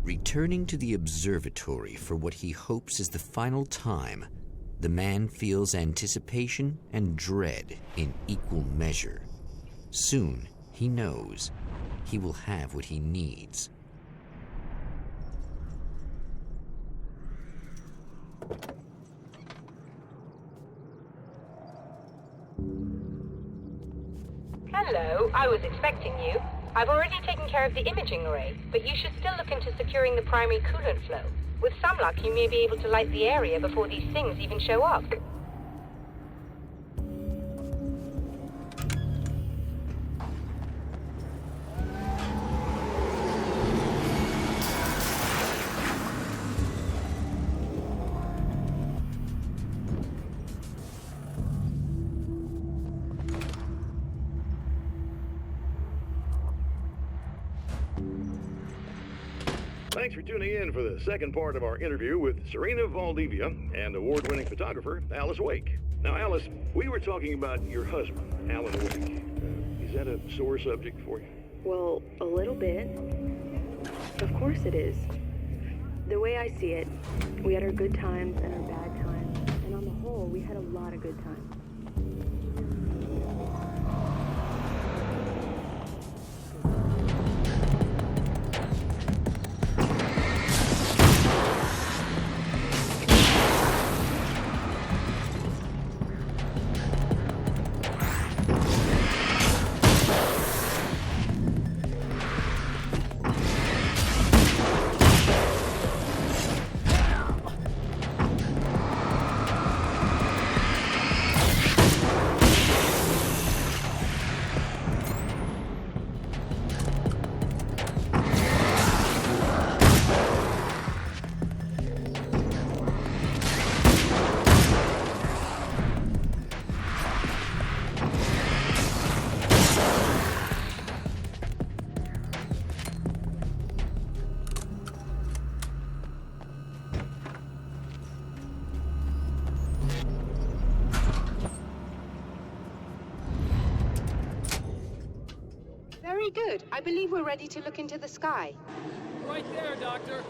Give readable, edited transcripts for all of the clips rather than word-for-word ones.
Returning to the observatory for what he hopes is the final time, the man feels anticipation and dread in equal measure. Soon, he knows, he will have what he needs. Hello, I was expecting you. I've already taken care of the imaging array, but you should still look into securing the primary coolant flow. With some luck, you may be able to light the area before these things even show up. Thanks for tuning in for the second part of our interview with Serena Valdivia and award-winning photographer Alice Wake. Now, Alice, we were talking about your husband, Alan Wake. Is that a sore subject for you? Well, a little bit. Of course it is. The way I see it, we had our good times and our bad times, and on the whole, we had a lot of good times. Very good. I believe we're ready to look into the sky. Right there, Doctor.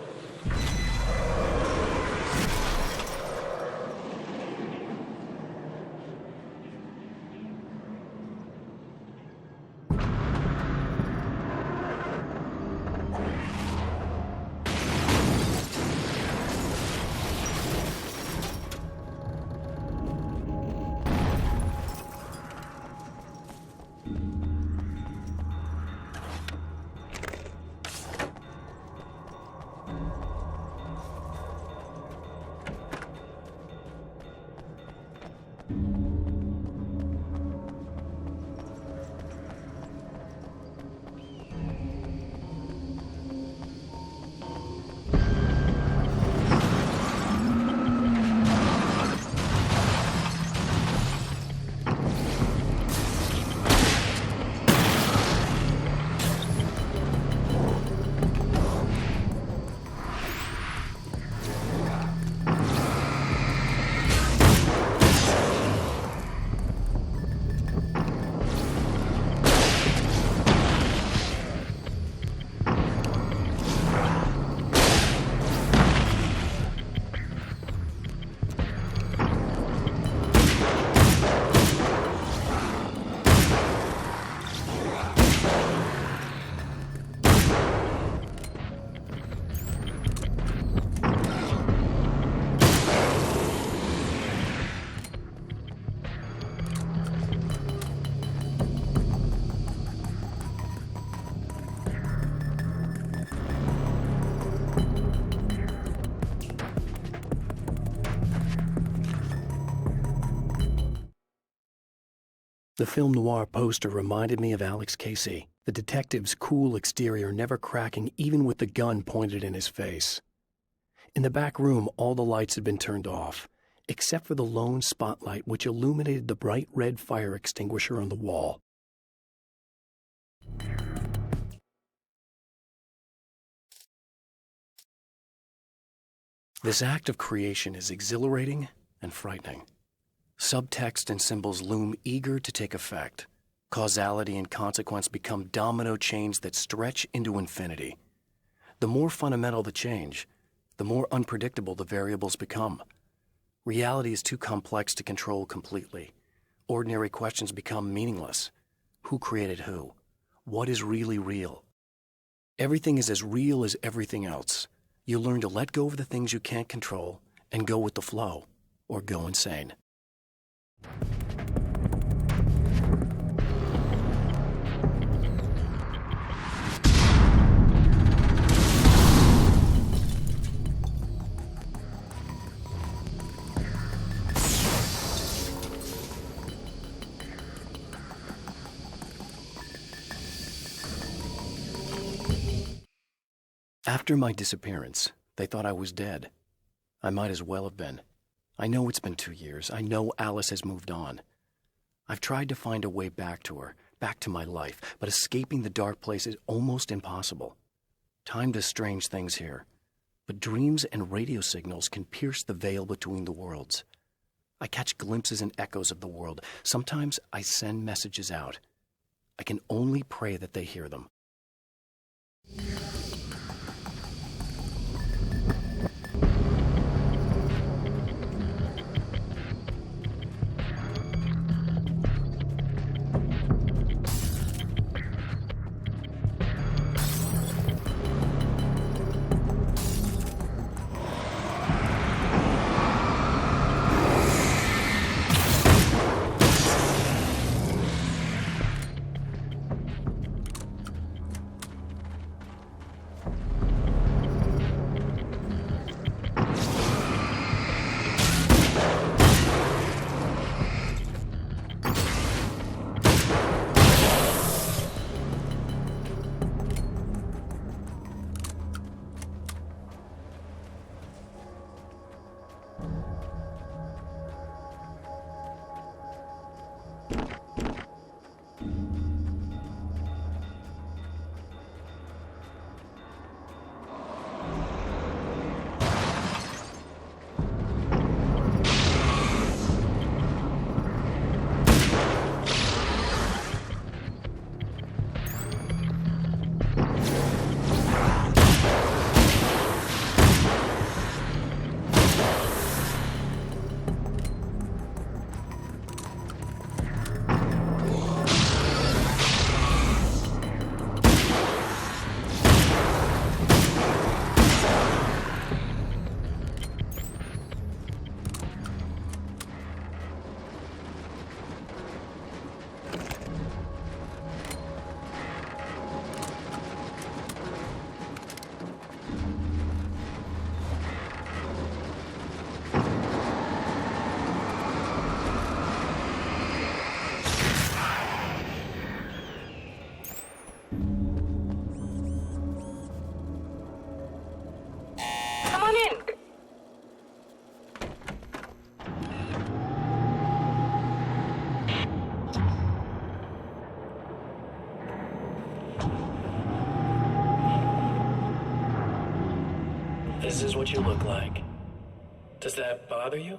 The film noir poster reminded me of Alex Casey, the detective's cool exterior never cracking even with the gun pointed in his face. In the back room, all the lights had been turned off, except for the lone spotlight which illuminated the bright red fire extinguisher on the wall. This act of creation is exhilarating and frightening. Subtext and symbols loom eager to take effect. Causality and consequence become domino chains that stretch into infinity. The more fundamental the change, the more unpredictable the variables become. Reality is too complex to control completely. Ordinary questions become meaningless. Who created who? What is really real? Everything is as real as everything else. You learn to let go of the things you can't control and go with the flow, or go insane. After my disappearance, they thought I was dead. I might as well have been. I know it's been 2 years. I know Alice has moved on. I've tried to find a way back to her, back to my life, but escaping the dark place is almost impossible. Time does strange things here, but dreams and radio signals can pierce the veil between the worlds. I catch glimpses and echoes of the world. Sometimes I send messages out. I can only pray that they hear them. This is what you look like. Does that bother you?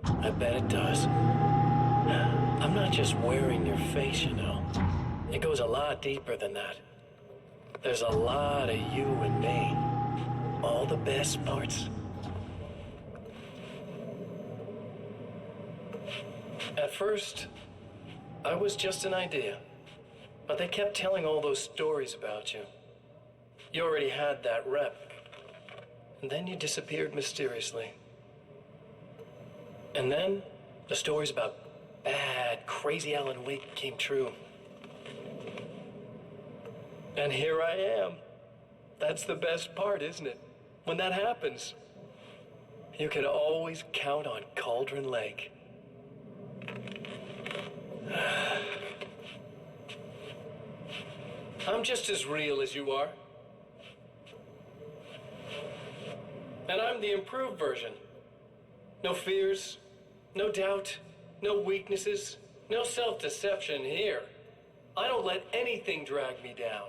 I bet it does. I'm not just wearing your face, you know. It goes a lot deeper than that. There's a lot of you and me. All the best parts. At first, I was just an idea. But they kept telling all those stories about you. You already had that rep. And then you disappeared mysteriously. And then the stories about bad, crazy Alan Wake came true. And here I am. That's the best part, isn't it? When that happens, you can always count on Cauldron Lake. I'm just as real as you are. And I'm the improved version. No fears, no doubt, no weaknesses, no self-deception here. I don't let anything drag me down.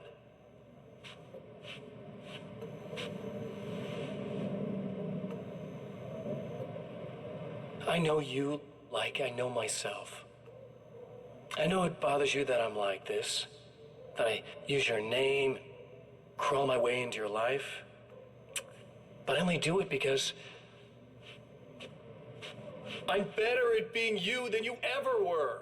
I know you like I know myself. I know it bothers you that I'm like this, that I use your name, crawl my way into your life. But I only do it because I'm better at being you than you ever were.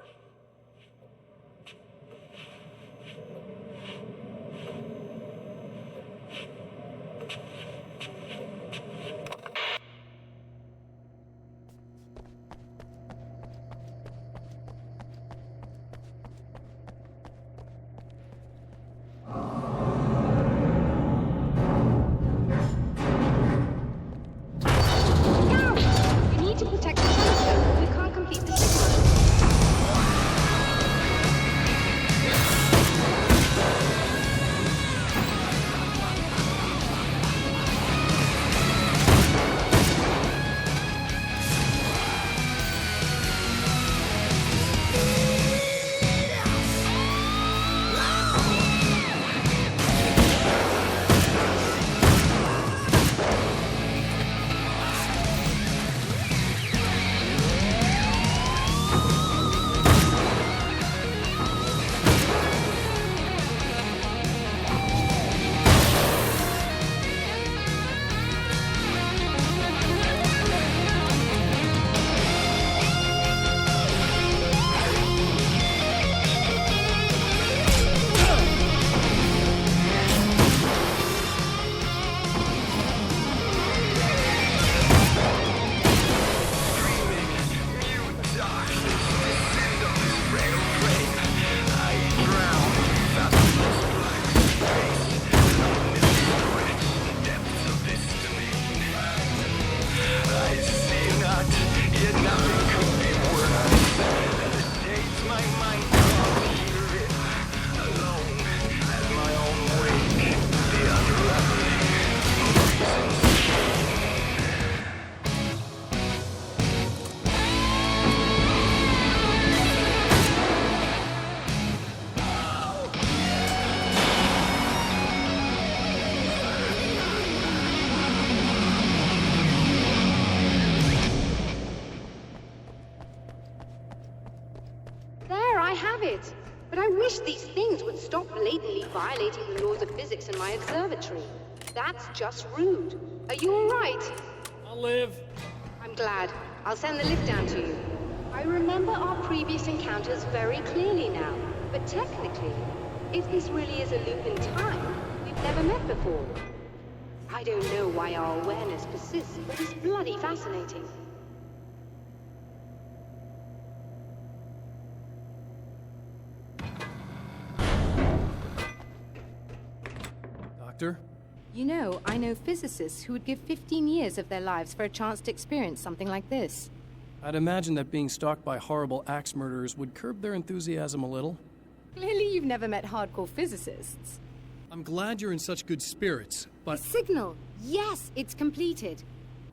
These things would stop blatantly violating the laws of physics in my observatory. That's just rude. Are you all right? I'll live. I'm glad. I'll send the lift down to you. I remember our previous encounters very clearly now, but technically, if this really is a loop in time, we've never met before. I don't know why our awareness persists, but it's bloody fascinating. You know, I know physicists who would give 15 years of their lives for a chance to experience something like this. I'd imagine that being stalked by horrible axe murderers would curb their enthusiasm a little. Clearly you've never met hardcore physicists. I'm glad you're in such good spirits, but... The signal! Yes, it's completed.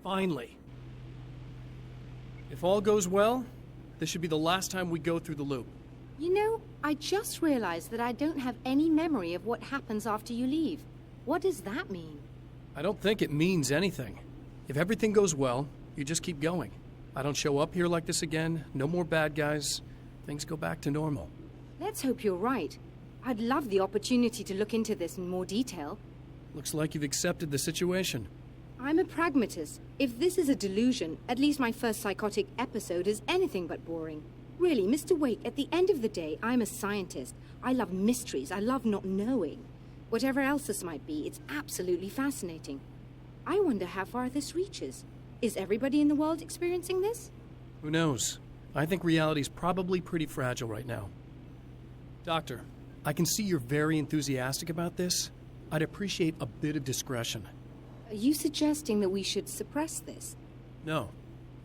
Finally. If all goes well, this should be the last time we go through the loop. You know, I just realized that I don't have any memory of what happens after you leave. What does that mean? I don't think it means anything. If everything goes well, you just keep going. I don't show up here like this again, no more bad guys. Things go back to normal. Let's hope you're right. I'd love the opportunity to look into this in more detail. Looks like you've accepted the situation. I'm a pragmatist. If this is a delusion, at least my first psychotic episode is anything but boring. Really, Mr. Wake, at the end of the day, I'm a scientist. I love mysteries. I love not knowing. Whatever else this might be, it's absolutely fascinating. I wonder how far this reaches. Is everybody in the world experiencing this? Who knows? I think reality's probably pretty fragile right now. Doctor, I can see you're very enthusiastic about this. I'd appreciate a bit of discretion. Are you suggesting that we should suppress this? No.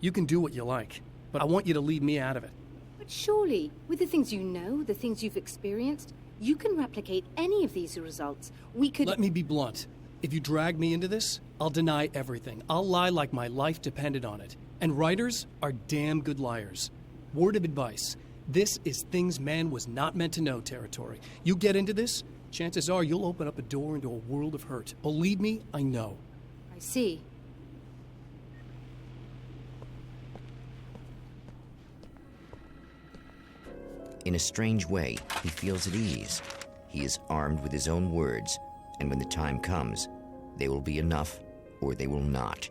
You can do what you like, but I want you to leave me out of it. But surely, with the things you know, the things you've experienced, you can replicate any of these results. We could... Let me be blunt. If you drag me into this, I'll deny everything. I'll lie like my life depended on it. And writers are damn good liars. Word of advice. This is things man was not meant to know territory. You get into this, chances are you'll open up a door into a world of hurt. Believe me, I know. I see. In a strange way, he feels at ease. He is armed with his own words and when the time comes, they will be enough or they will not.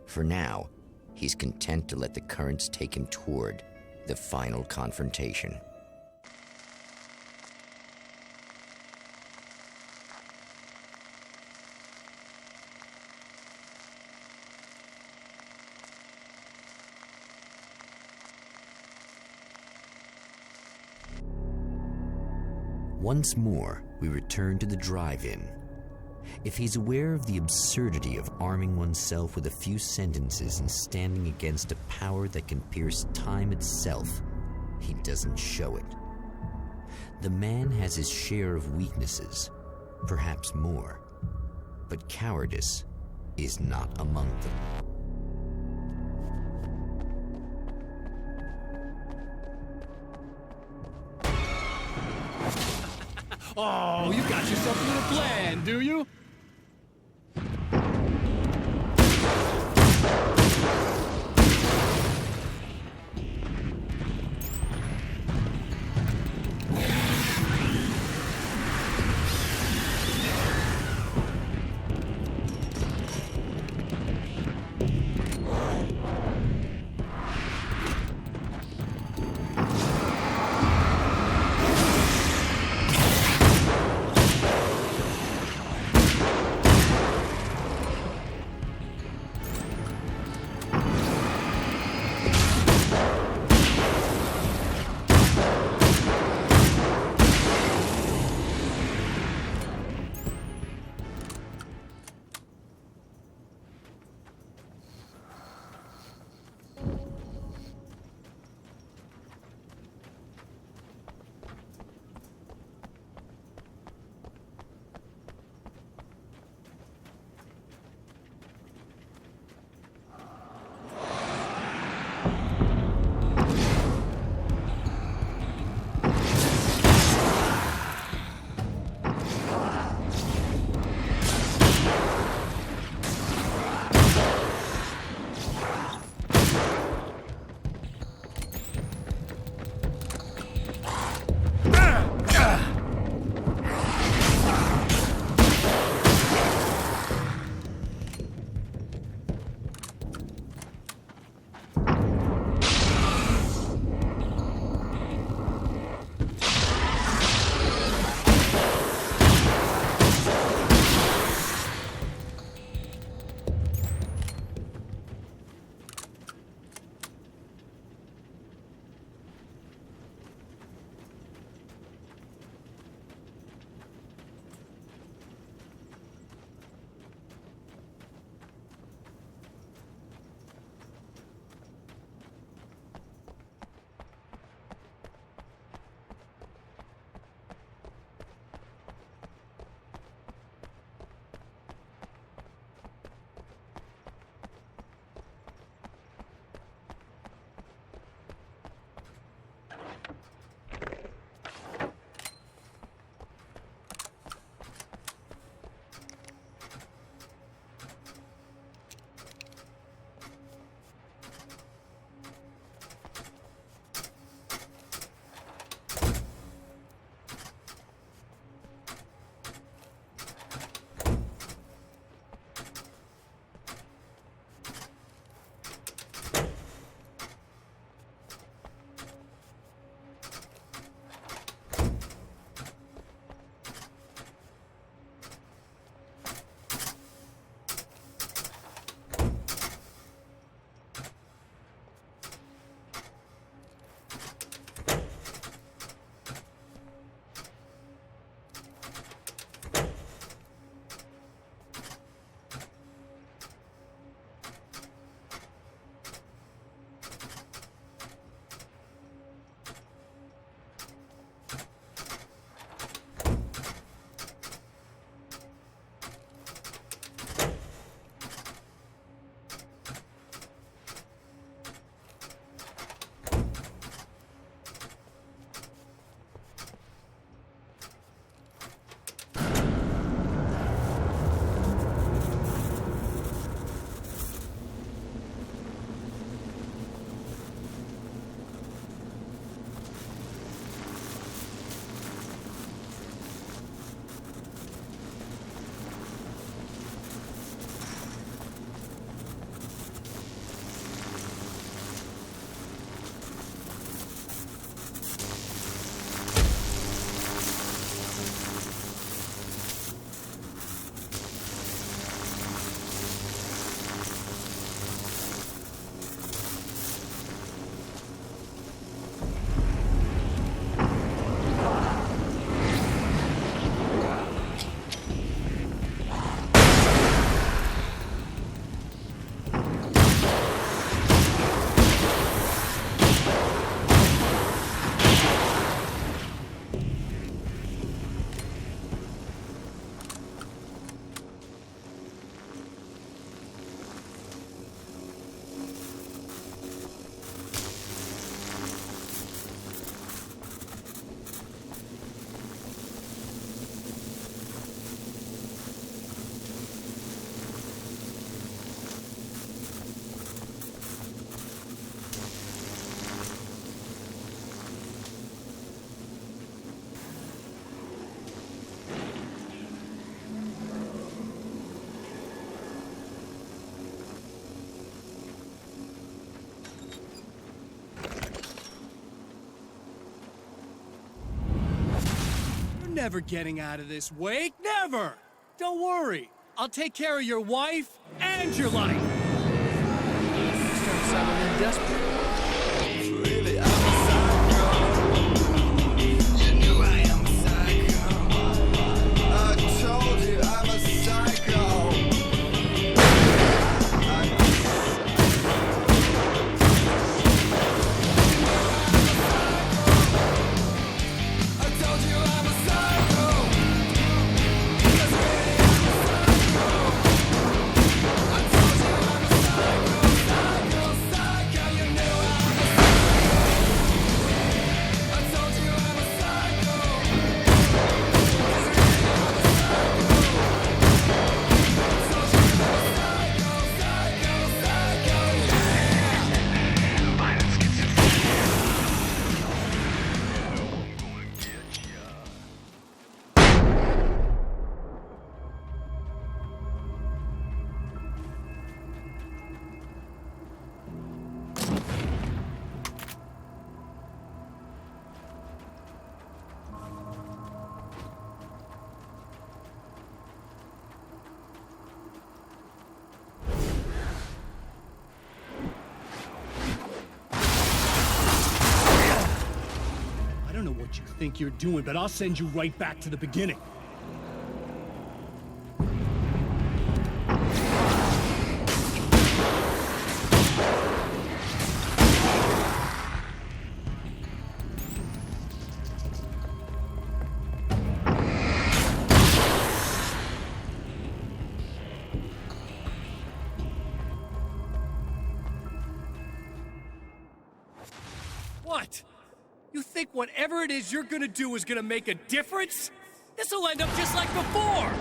For now, he's content to let the currents take him toward the final confrontation. Once more, we return to the drive-in. If he's aware of the absurdity of arming oneself with a few sentences and standing against a power that can pierce time itself, he doesn't show it. The man has his share of weaknesses, perhaps more, but cowardice is not among them. Oh, you got yourself a little plan, do you? never getting out of this, Wake. Never! Don't worry. I'll take care of your wife and your life. You start sounding desperate. Really, I'm a psycho. You knew I am a psycho. I told you I'm a psycho. I told you I'm a psycho. Because really I'm a psycho. I told you I'm a psycho, psycho, you knew I'm a psycho. I told you I'm a psycho. Because really I'm a psycho. I told you I'm a psycho, psycho, yeah. Violence gets you I don't know what you think you're doing, but I'll send you right back to the beginning. What? You think whatever it is you're gonna do is gonna make a difference? This'll end up just like before!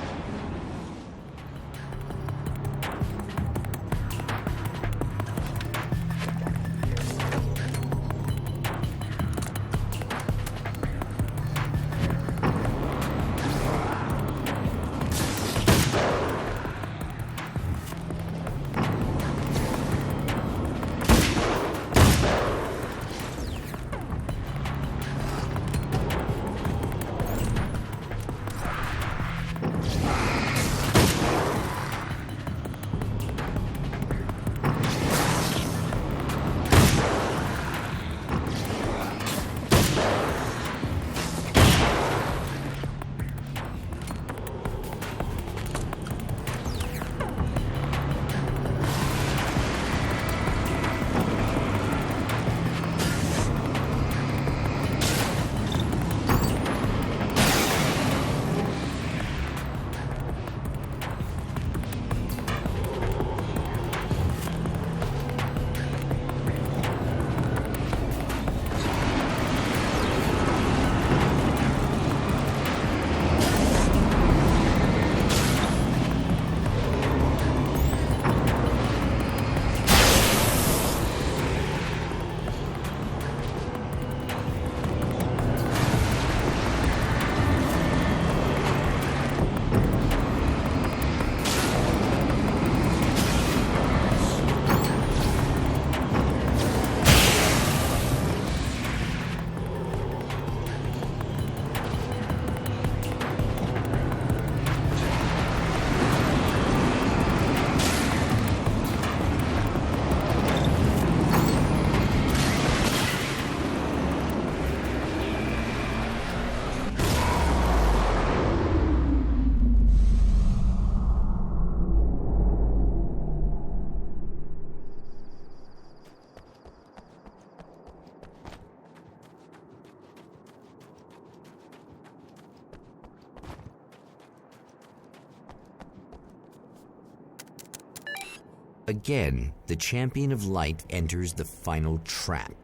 Again, the champion of light enters the final trap.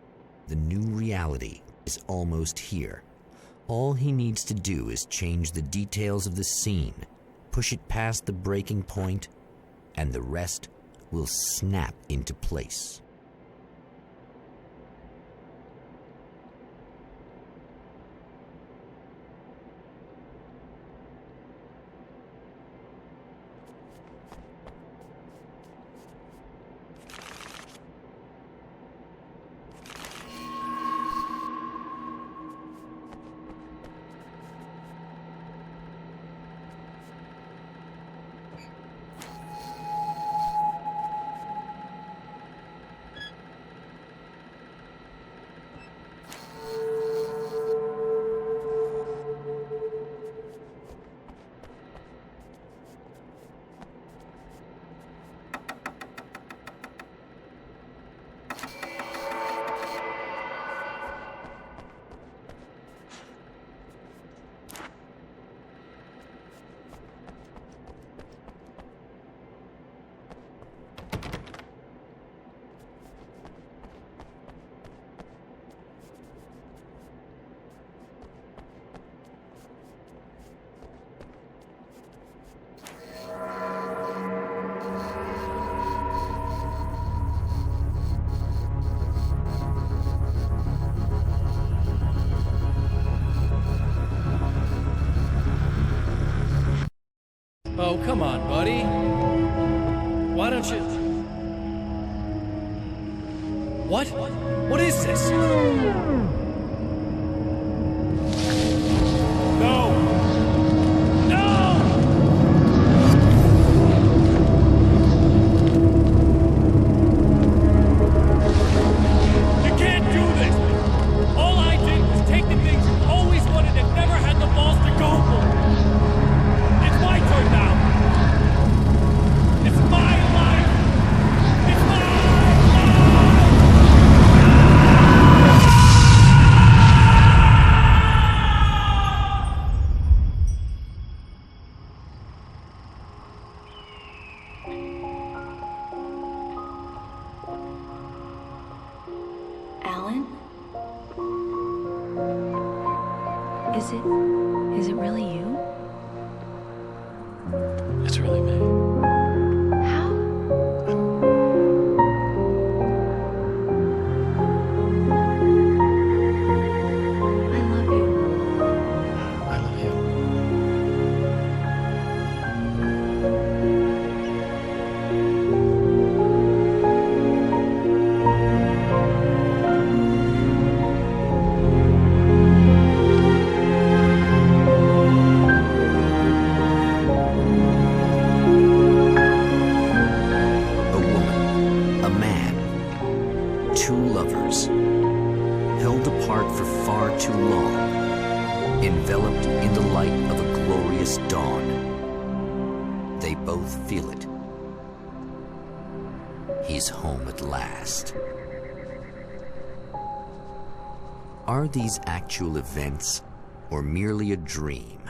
The new reality is almost here. All he needs to do is change the details of the scene, push it past the breaking point, and the rest will snap into place. it! What? What is this? No! No! You can't do this! All I did was take the things you always wanted and never had the balls to go for. It's my turn now. It's my life. It's my life. Alan? Is it really you? It's really me. How? I love you. I love you. A woman, a man, two lovers, held apart for far too long, enveloped in the light of a glorious dawn. They both feel it. He's home at last. Are these actual events, or merely a dream?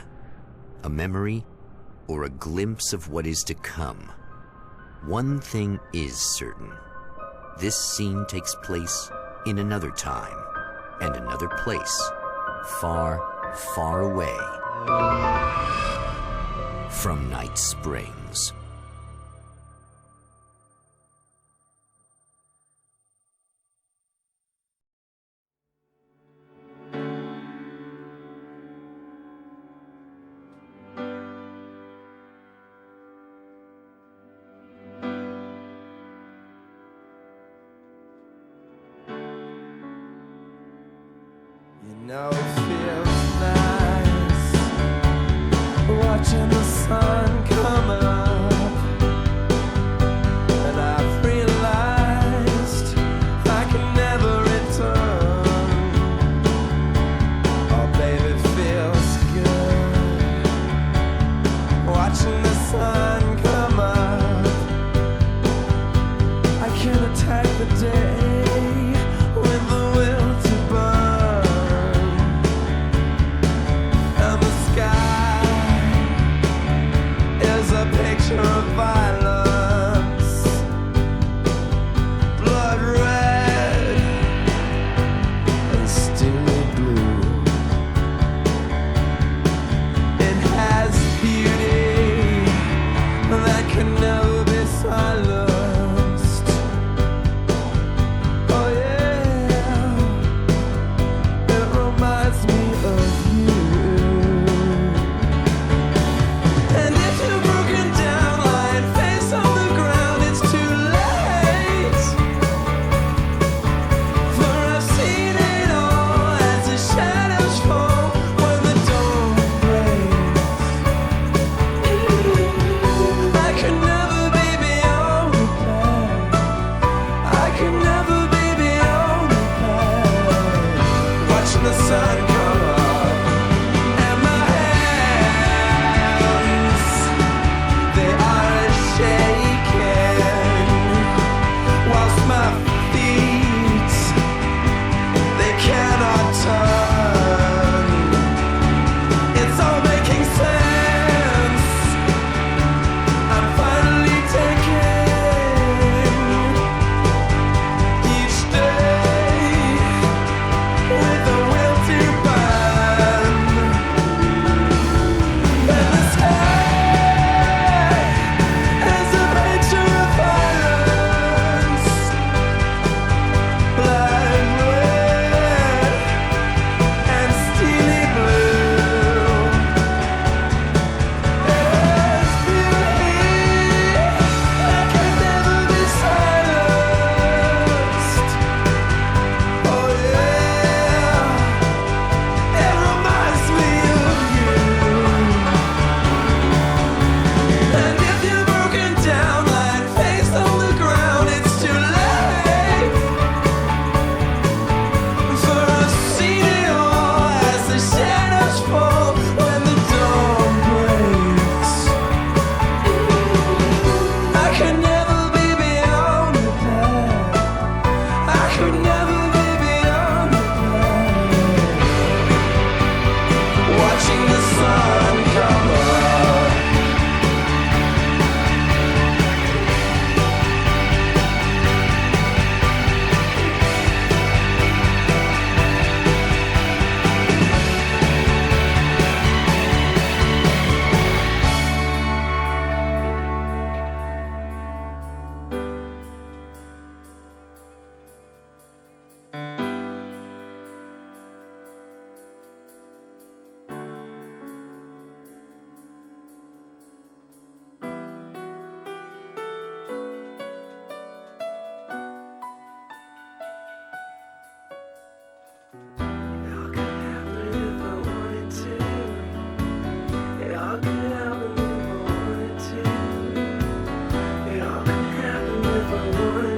A memory, or a glimpse of what is to come? One thing is certain. This scene takes place in another time and another place, far, far away from Night Springs. You know it feels nice watching the sun come up, and I've realized I can never return. Oh baby, it feels good watching the sun come up. I can attack the day with the will to burn, and the sky is a picture of violence, blood red and steely blue. It has beauty that can never be silenced.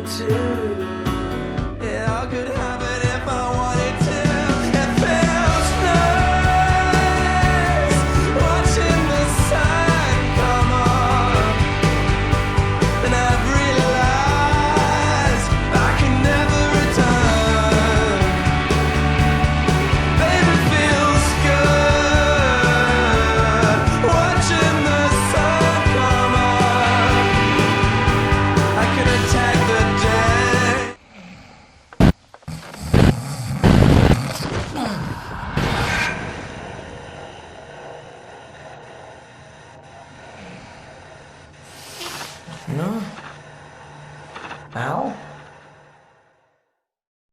to. It all could happen if I wanted to. It feels nice watching the sun come up, and I've realized I can never return. Baby, it feels good watching the sun come up. I could attack the day. No? Al?